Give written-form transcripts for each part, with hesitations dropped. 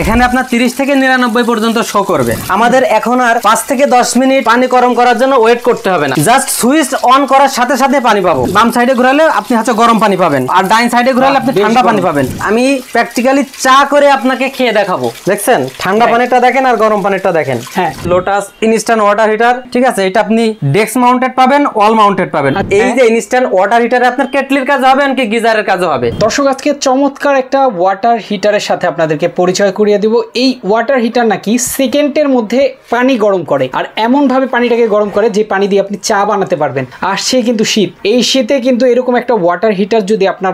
এখানে আপনার 30 থেকে 99 পর্যন্ত শো করবে। আমাদের এখন আর 5 থেকে 10 মিনিট পানি গরম করার জন্য ওয়েট করতে হবে না, জাস্ট সুইচ অন করার সাথে সাথে পানি পাবো। বাম সাইডে ঘোরালে আপনি হচ্ছে গরম পানি পাবেন, আর ডাইন সাইডে ঘোরালে আপনি ঠান্ডা পানি পাবেন। আমি প্র্যাকটিক্যালি চা করে আপনাকে খেয়ে দেখাবো। দেখছেন ঠান্ডা পানিটা দেখেন আর গরম পানিটা দেখেন। হ্যাঁ, লোটাস ইনস্ট্যান্ট ওয়াটার হিটার, ঠিক আছে। এটা আপনি ডেস্ক মাউন্টেড পাবেন, ওয়াল মাউন্টেড পাবেন। এই যে ইনস্ট্যান্ট ওয়াটার হিটারে আপনার কেটলির কাজ হবে নাকি গিজারের কাজ হবে। দর্শক আজকে চমৎকার একটা ওয়াটার হিটারের সাথে আপনাদেরকে পরিচয় করিয়ে দিব। এই ওয়াটার হিটার নাকি সেকেন্ডের মধ্যে পানি গরম করে, আর এমন ভাবে পানিটাকে গরম করে যে পানি দিয়ে আপনি চা বানাতে পারবেন। আর সে কিন্তু শীত, এই শীতে কিন্তু এরকম একটা ওয়াটার হিটার যদি আপনার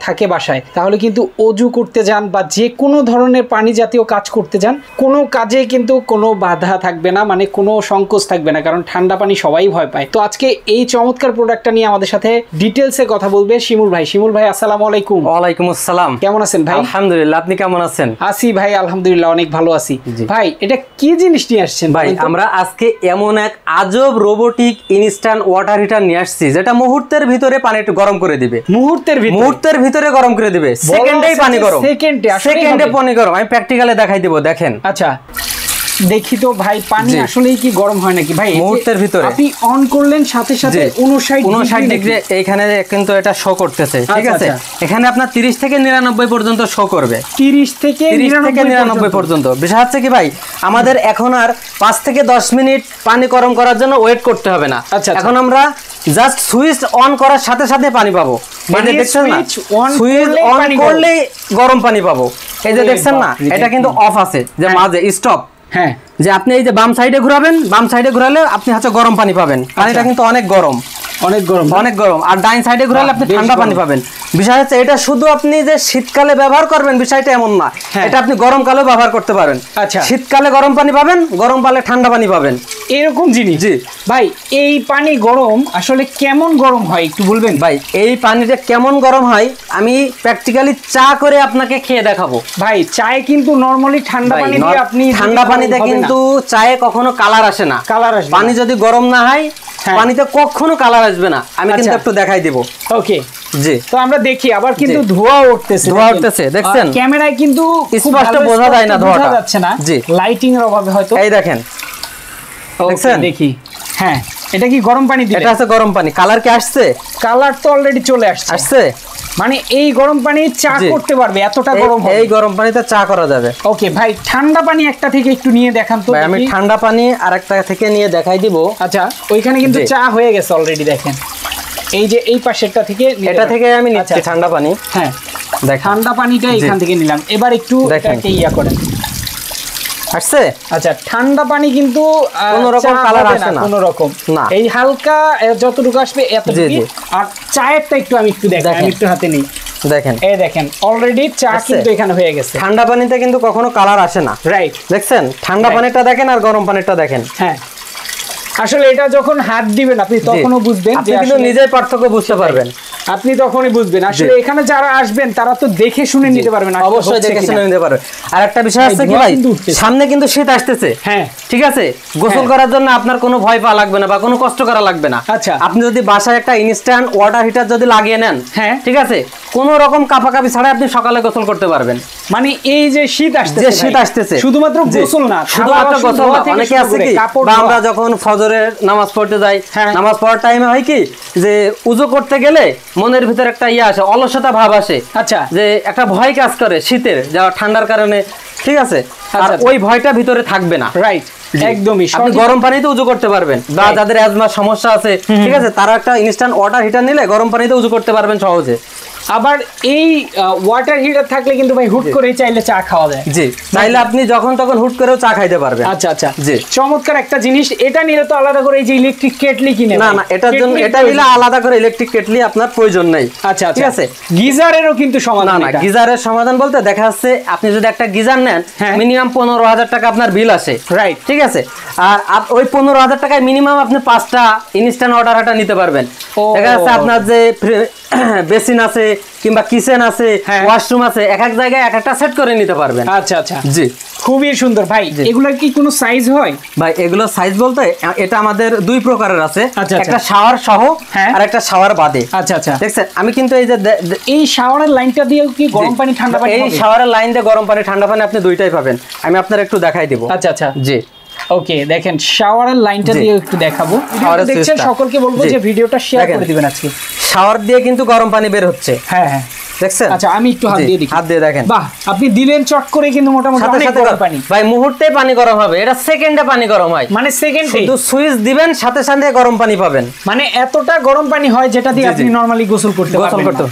থাকে বাসায়, তাহলে কিন্তু অজু করতে যান বা যে কোনো ধরনের পানি জাতীয় কাজ করতে যান, কোনো কাজে কিন্তু কোনো বাধা থাকবে না, মানে কোনো সংকোচ থাকবে না, কারণ ঠান্ডা পানি সবাই ভয় পায়। তো আজকে এই চমৎকার প্রোডাক্টটা নিয়ে আমাদের সাথে ডিটেলসে কথা বলবে শিমুল ভাই। শিমুল ভাই আসসালামু আলাইকুম। ওয়ালাইকুম আসসালাম। কেমন আছেন ভাই? আলহামদুলিল্লাহ, আপনি কেমন আছেন? আছি ভাই, আলহামদুলিল্লাহ অনেক ভালো আছি। ভাই এটা কি জিনিস নিয়ে আসছেন ভাই? আমরা আজকে এমন এক আজব রোবোটিক ইনস্ট্যান্ট ওয়াটার হিটার নিয়ে আসছি, যেটা মুহূর্তের ভিতরে পানি একটু গরম করে দিবে। মুহূর্তের ভিতরে গরম করে দিবে, সেকেন্ডেই পানি গরম, সেকেন্ডে পানি গরম। আমি প্র্যাকটিক্যালি দেখাই দিব, দেখেন। আচ্ছা দেখি তো ভাই, পানি আসলেই কি গরম হয় নাকি ভাই? মুহূর্তের ভিতরে আপনি অন করলেন সাথে সাথে 59 ডিগ্রি এইখানে কিন্তু এটা শো করতেছে, ঠিক আছে। এখানে আপনার 30 থেকে 99 পর্যন্ত শো করবে, 30 থেকে 99 পর্যন্ত। বিষয় হচ্ছে কি ভাই, আমাদের এখন আর 5 থেকে 10 মিনিট পানি গরম করার জন্য ওয়েট করতে হবে না। এখন আমরা জাস্ট সুইচ অন করার সাথে সাথে পানি পাবো। মানে দেখছেন না, সুইচ অন করলেই গরম পানি পাবো। এই যে দেখছেন না, এটা কিন্তু অফ আছে, যে মাঝে স্টপ। হ্যাঁ, যে আপনি এই যে বাম সাইডে ঘোরাবেন, বাম সাইডে ঘোরালে আপনি হচ্ছে গরম পানি পাবেন। পানিটা কিন্তু অনেক গরম, অনেক গরম। আর ডাইন সাইডে ঘোরালে আপনি ঠান্ডা পানি পাবেন। বিষয় হচ্ছে এটা শুধু আপনি যে শীতকালে ব্যবহার করবেন বিষয়টা এমন না, এটা আপনি গরমকালেও ব্যবহার করতে পারেন। আচ্ছা, শীতকালে গরম পানি পাবেন, গরমকালে ঠান্ডা পানি পাবেন, এরকম জিনিস। জি ভাই, এই পানি গরম আসলে কেমন গরম হয় একটু বলবেন? ভাই এই পানিটা কেমন গরম হয় আমি প্র্যাকটিক্যালি চা করে আপনাকে খেয়ে দেখাবো। ভাই চায়ে কিন্তু নরমালি ঠান্ডা পানি দিয়ে আপনি ঠান্ডা পানিতে কিন্তু চায়ে কখনো কালার আসে না। পানি যদি গরম না হয় পানিতে কখনো কালার আসবে না। আমি কিন্তু একটু দেখাই দিব। ওকে জি, তো আমরা দেখি। আবার কিন্তু ধোঁয়া উঠতেছে, দেখছেন? ক্যামেরায় কিন্তু স্পষ্ট বোঝা যায় না, ধোঁয়াটা যাচ্ছে না। জি, লাইটিং এর অভাবে হয়তো। এই দেখেন, দেখছেন? দেখি। হ্যাঁ, এটা কি গরম পানি দিলেন? এটা আছে গরম পানি। কালার কি আসছে? কালার তো অলরেডি চলে আসছে। মানে এই গরম পানি চা করতে পারবে, এতটা গরম হবে। এই গরম পানিতে চা করা যাবে। ওকে ভাই, ঠান্ডা পানি একটা থেকে একটু নিয়ে দেখান তো। আমি ঠান্ডা পানি আরেকটা থেকে নিয়ে দেখাই দিব। আচ্ছা, ওইখানে কিন্তু চা হয়ে গেছে অলরেডি, দেখেন। এই যে এই পাশেরটা থেকে, এটা থেকে আমি নিচ্ছি ঠান্ডা পানি। হ্যাঁ, দেখ, ঠান্ডা পানিটা এখান থেকে নিলাম। এবার একটু এটাকে ইয়া করেন। আসছে? আচ্ছা, ঠান্ডা পানি কিন্তু কোনো রকম কালার আসে না, কোনো রকম না। এই হালকা যতটুকু আসবে এতটুকু। আর চায়েরটা একটু আমি একটু দেখাই, আমি একটু হাতে নিই। দেখেন, এই দেখেন অলরেডি চা কিন্তু এখানে হয়ে গেছে। ঠান্ডা পানিতে কিন্তু কখনো কালার আসে না। রাইট, দেখছেন? ঠান্ডা পানিটা দেখেন আর গরম পানিটা দেখেন। হ্যাঁ, আসলে এটা যখন হাত দিবেন আপনি তখনও বুঝবেন, আপনি কিন্তু নিজেই পার্থক্য বুঝতে পারবেন। আপনি তখনই বুঝবেন। আসলে এখানে যারা আসবেন তারা তো দেখে শুনে নিতে পারবেন। অবশ্যই দেখে শুনে নিতে পারবেন। আর একটা বিষয় আছে কি ভাই, সামনে কিন্তু শীত আসতেছে। হ্যাঁ, ঠিক আছে। গোসল করার জন্য আপনার কোনো ভয় পাওয়া লাগবে না বা কোনো কষ্ট করা লাগবে না। আচ্ছা, আপনি যদি বাসায় একটা ইনস্ট্যান্ট ওয়াটার হিটার যদি লাগিয়ে নেন, হ্যাঁ, ঠিক আছে, কোনো রকম কাঁপাকাঁপি ছাড়া আপনি সকালে গোসল করতে পারবেন। মানে এই যে শীত আসতেছে, শুধুমাত্র গোসল না, শুধুমাত্র গোসল না। অনেকে আছে কি, আমরা যখন ফজরের নামাজ পড়তে যাই, নামাজ পড়ার টাইমে হয় কি যে উযু করতে গেলে মনের ভিতরে একটা ইয়ে আসে, অলসতা ভাব আসে। আচ্ছা, যে একটা ভয় কাজ করে শীতের, যা ঠান্ডার কারণে, ঠিক আছে। আর ওই ভয়টা ভিতরে থাকবে না। রাইট, একদমই। আপনি গরম পানিতে উযু করতে পারবেন, বা যাদের অ্যাজমার সমস্যা আছে, ঠিক আছে, তারা একটা ইনস্ট্যান্ট ওয়াটার হিটার নিলে গরম পানিতে উযু করতে পারবেন সহজে। আবার এই ওয়াটার হিটার থাকলে কিন্তু ভাই হুট করে চাইলে চা খাওয়া যায়। জি, চাইলে আপনি যখন তখন হুট করেও চা খাইতে পারবেন। আচ্ছা আচ্ছা, জি, চমৎকার একটা জিনিস। এটা নিলে তো আলাদা করে এই যে ইলেকট্রিক কেটলি কিনে না, এটার জন্য এটা নিলে আলাদা করে ইলেকট্রিক কেটলি আপনার প্রয়োজন নেই। আচ্ছা, ঠিক আছে। গিজারেরও কিন্তু সমাধান। না, গিজারের সমাধান বলতে দেখা যাচ্ছে আপনি যদি একটা গিজার নেন, মিনিমাম 15,000 টাকা আপনার বিল আসে। রাইট, ঠিক আছে। আর ওই 15,000 টাকায় মিনিমাম আপনি 5টা ইনস্ট্যান্ট ওয়াটার হিটার নিতে পারবেন। দেখা যাচ্ছে আপনার যে বেসিন আছে কিংবা কিচেন আছে, ওয়াশরুম আছে, এক এক জায়গায় এক একটা সেট করে নিতে পারবেন। আচ্ছা আচ্ছা, জি, খুবই সুন্দর ভাই। এগুলোর কি কোনো সাইজ হয় ভাই? এগুলো সাইজ বলতে এটা আমাদের দুই প্রকারের আছে, আচ্ছা, একটা শাওয়ার সহ হ্যাঁ। আর একটা শাওয়ার বাদে। আচ্ছা আচ্ছা, দেখছেন আমি কিন্তু এই যে এই শাওয়ারের লাইনটা দিয়ে কি গরম পানি ঠান্ডা পানি এই হবে? শাওয়ারের লাইন দিয়ে গরম পানি ঠান্ডা পানি আপনি দুইটাই পাবেন। আমি আপনার একটু দেখাই দিব। আচ্ছা আচ্ছা, জি ওকে, দেখেন শাওয়ারের লাইনটা দিয়ে একটু দেখাবো। শাওয়ারের দেখছেন, সুইচটা। সকলকে বলবো জি। যে ভিডিওটা শেয়ার দেখেন। করে দিবেন আজকে। শাওয়ার দিয়ে কিন্তু গরম পানি বের হচ্ছে, হ্যাঁ হ্যাঁ, দেখছেন? আচ্ছা আমি একটু হাত জি, দিয়ে দেখি। হাত দিয়ে দেখেন। বাহ, আপনি দিলেন চট করে, কিন্তু মোটামুটি সাথে অনেক সাথে গরম পানি। ভাই মুহূর্তে পানি গরম হবে, এটা সেকেন্ডে পানি গরম হয়। মানে সেকেন্ডে শুধু সুইচ দিবেন সাথে সাথে গরম পানি পাবেন। মানে এতটা গরম পানি হয় যেটা দিয়ে জি, জি। আপনি নরমালি গোসল করতে গোসল পারবেন করতে না।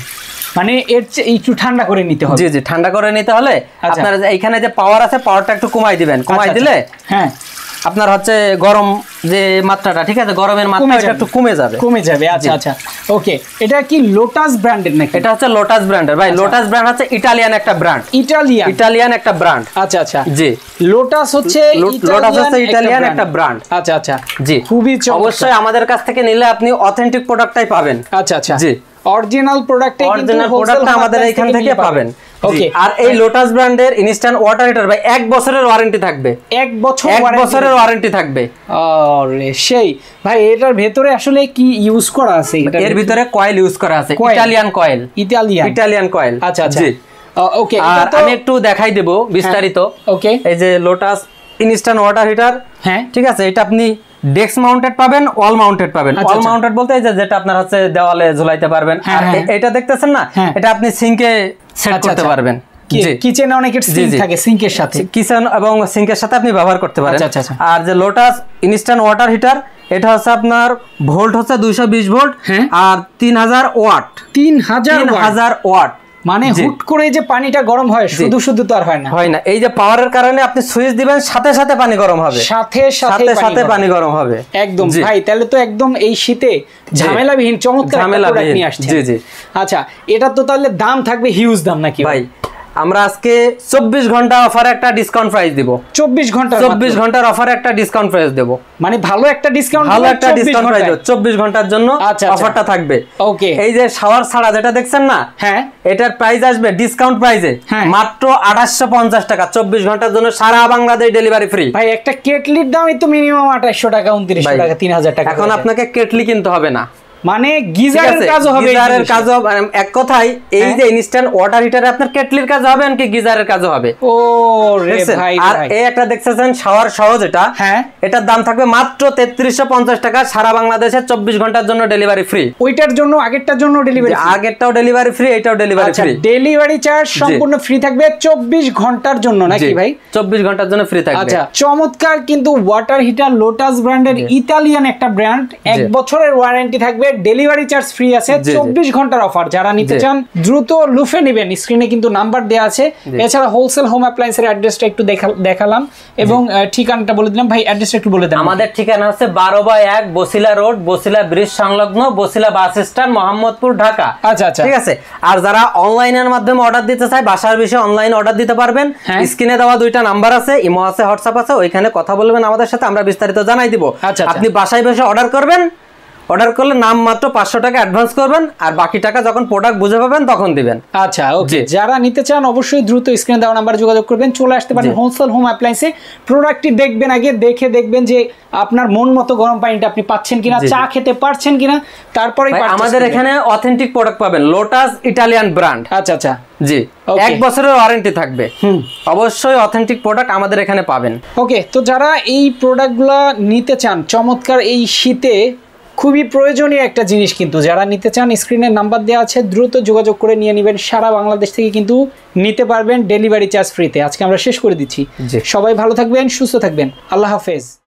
মানে এর চেয়ে একটু ঠান্ডা করে নিতে হবে। জি জি, ঠান্ডা করে নিতে হলে আচ্ছা। আপনার এইখানে যে পাওয়ার আছে পাওয়ারটা একটু কমাই দিবেন। কমাই আচ্ছা, দিলে হ্যাঁ আপনার হচ্ছে গরম যে মাত্রাটা, ঠিক আছে, গরমের মাত্রা এটা একটু কমে যাবে। কমে যাবে। আচ্ছা আচ্ছা, ওকে। এটা কি লোটাস ব্র্যান্ডের নাকি? এটা হচ্ছে লোটাস ব্র্যান্ডের ভাই। লোটাস ব্র্যান্ড হচ্ছে ইটালিয়ান একটা ব্র্যান্ড। ইটালিয়ান? ইটালিয়ান একটা ব্র্যান্ড। আচ্ছা আচ্ছা, জি, লোটাস হচ্ছে লোটাস হচ্ছে ইটালিয়ান একটা ব্র্যান্ড। আচ্ছা আচ্ছা, জি, খুবই চমৎকার। অবশ্যই আমাদের কাছ থেকে নিলে আপনি অথেন্টিক প্রোডাক্টটাই পাবেন। আচ্ছা আচ্ছা, জি, অরিজিনাল প্রোডাক্টে কিন্তু অরিজিনাল প্রোডাক্টটা আমাদের এইখান থেকে পাবেন। ওকে। আর এই লোটাস ব্র্যান্ডের ইনস্ট্যান্ট ওয়াটার হিটার ভাই 1 বছরের ওয়ারেন্টি থাকবে। 1 বছর? 1 বছরের ওয়ারেন্টি থাকবে। আরে সেই ভাই, এটার ভেতরে আসলে কি ইউজ করা আছে? এর ভিতরে কয়েল ইউজ করা আছে, Coil? Italian coil. Italian coil. আচ্ছা আচ্ছা, জি, ওকে। আর আমি একটু দেখাই দেব বিস্তারিত। ওকে, এই যে লোটাস ইনস্ট্যান্ট ওয়াটার হিটার, হ্যাঁ ঠিক আছে, এটা আপনি ডেস্ক মাউন্টেড পাবেন, ওয়াল মাউন্টেড পাবেন। আচ্ছা, ওয়াল আচ্ছা। মাউন্টেড বলতে এই যে যেটা আপনার হচ্ছে দেওয়ালে ঝুলাইতে পারবেন। হ্যাঁ, আর হ্যাঁ। এটা দেখতেছেন না, হ্যাঁ। এটা আপনি সিঙ্কে সেট আচ্ছা, করতে আচ্ছা। পারবেন। জি, কিচেনে অনেকের সিঙ্ক জি। থাকে, সিঙ্কের সাথে। কিচেন এবং সিঙ্কের সাথে আপনি ব্যবহার করতে পারেন। আচ্ছা, আচ্ছা, আচ্ছা। আর যে লোটাস ইনস্ট্যান্ট ওয়াটার হিটার, এটা হচ্ছে আপনার ভোল্ট হচ্ছে 220 ভোল্ট হ্যাঁ। আর 3000 ওয়াট। 3000 ওয়াট মানে জি। হুট করে যে পানিটা গরম হয়, শুধু শুধু তো আর হয় না। হয় না, এই যে পাওয়ারের কারণে আপনি সুইচ দিবেন সাথে সাথে পানি গরম হবে, সাথে সাথে সাথে পানি গরম হবে। একদম জি। ভাই, তাহলে তো একদম এই শীতে ঝামেলাবিহীন চমৎকার একটা ঝামেলাবিহীন। প্রোডাক্ট নিয়ে আসছেন। জি, জি। আচ্ছা, এটা তো তাহলে দাম থাকবে হিউজ দাম নাকি ভাই আমরা আজকে 24 ঘন্টা অফারে একটা ডিসকাউন্ট প্রাইস দিব। 24 ঘন্টা? 24 ঘন্টার অফারে একটা ডিসকাউন্ট প্রাইস দেব। মানে ভালো একটা ডিসকাউন্ট? ভালো একটা ডিসকাউন্ট প্রাইস 24 ঘন্টার জন্য আচ্ছা, অফারটা থাকবে। ওকে। এই যে শাওয়ার ছাড়া যেটা দেখছেন না, হ্যাঁ, এটার প্রাইস আসবে ডিসকাউন্ট প্রাইসে হ্যাঁ। মাত্র 2850 টাকা। 24 ঘন্টার জন্য সারা বাংলাদেশ ডেলিভারি ফ্রি। ভাই একটা কেটলির দামই তো মিনিমাম 2800 টাকা, 2900 টাকা, 3000 টাকা। এখন আপনাকে কেটলি কিনতে হবে না, মানে গিজারের কাজও হবে। গিজারের কাজও, এক কথায় এই হ্যাঁ। যে ইনস্ট্যান্ট ওয়াটার হিটারে আপনার কেটলির কাজ হবে এমনকি গিজারের কাজও হবে। ও রে দেখছেন? ভাই, আর এই একটা দেখতেছেন শাওয়ার সহ যেটা, হ্যাঁ, এটার দাম থাকবে মাত্র 3350 টাকা। সারা বাংলাদেশে 24 ঘন্টার জন্য ডেলিভারি ফ্রি। ওইটার জন্য আগেরটার জন্য ডেলিভারি? আগেরটাও ডেলিভারি ফ্রি, এটাও ডেলিভারি ফ্রি। ডেলিভারি চার্জ সম্পূর্ণ ফ্রি থাকবে 24 ঘন্টার জন্য নাকি ভাই? 24 ঘন্টার জন্য ফ্রি থাকবে। আচ্ছা, চমৎকার কিন্তু ওয়াটার হিটার, লোটাস ব্র্যান্ডের, ইতালিয়ান একটা ব্র্যান্ড। 1 বছরের ওয়ারেন্টি থাকবে, ডেলিভারি চার্জ ফ্রি আছে, 24 ঘন্টার অফার। যারা নিতে চান দ্রুত লুফে নেবেন, স্ক্রিনে কিন্তু নাম্বার দেওয়া আছে। এছাড়া হোলসেল হোম অ্যাপ্লায়েন্সের অ্যাড্রেসটা একটু দেখালাম এবং ঠিকানাটা বলে দিলাম। ভাই অ্যাড্রেসটা একটু বলে দেন। আমাদের ঠিকানা হচ্ছে 12/1 বসিলা রোড, বসিলা ব্রিজ সংলগ্ন, বসিলা বাস স্ট্যান্ড, মোহাম্মদপুর, ঢাকা। আচ্ছা আচ্ছা, ঠিক আছে। আর যারা অনলাইনের মাধ্যমে অর্ডার দিতে চায়, বাসার বিষয়ে অনলাইন অর্ডার দিতে পারবেন। স্ক্রিনে দেওয়া 2টা নাম্বার আছে, ইমো আছে, হোয়াটসঅ্যাপ আছে, ওইখানে কথা বলবেন আমাদের সাথে, আমরা বিস্তারিত জানাই দিব। আচ্ছা, আপনি বাসায় বসে অর্ডার করবেন, অর্ডার করলে নাম মাত্র 500 টাকা অ্যাডভান্স করবেন, আর বাকি টাকা যখন প্রোডাক্ট বুঝে পাবেন তখন দিবেন। আচ্ছা, ওকে। যারা নিতে চান অবশ্যই দ্রুত স্ক্রিনে দেওয়া নাম্বারে যোগাযোগ করবেন, চলে আসতে পারেন হোলসেল হোম অ্যাপ্লায়েন্সে। প্রোডাক্টটি দেখবেন, আগে দেখে দেখবেন যে আপনার মন মতো গরম পানিটা আপনি পাচ্ছেন কিনা, চা খেতে পারছেন কিনা, তারপরে আমাদের এখানে অথেন্টিক প্রোডাক্ট পাবেন, লোটাস ইটালিয়ান ব্র্যান্ড। আচ্ছা আচ্ছা, জি, 1 বছরের ওয়ারেন্টি থাকবে। অবশ্যই অথেন্টিক প্রোডাক্ট আমাদের এখানে পাবেন। ওকে। তো যারা এই প্রোডাক্টগুলো নিতে চান, চমৎকার এই শীতে খুবই প্রয়োজনীয় একটা জিনিস, কিন্তু যারা নিতে চান স্ক্রিনে নাম্বার দেওয়া আছে, দ্রুত যোগাযোগ করে নিয়ে নেবেন। সারা বাংলাদেশ থেকে কিন্তু নিতে পারবেন, ডেলিভারি চার্জ ফ্রিতে। আজকে আমরা শেষ করে দিচ্ছি। সবাই ভালো থাকবেন, সুস্থ থাকবেন, আল্লাহ হাফেজ।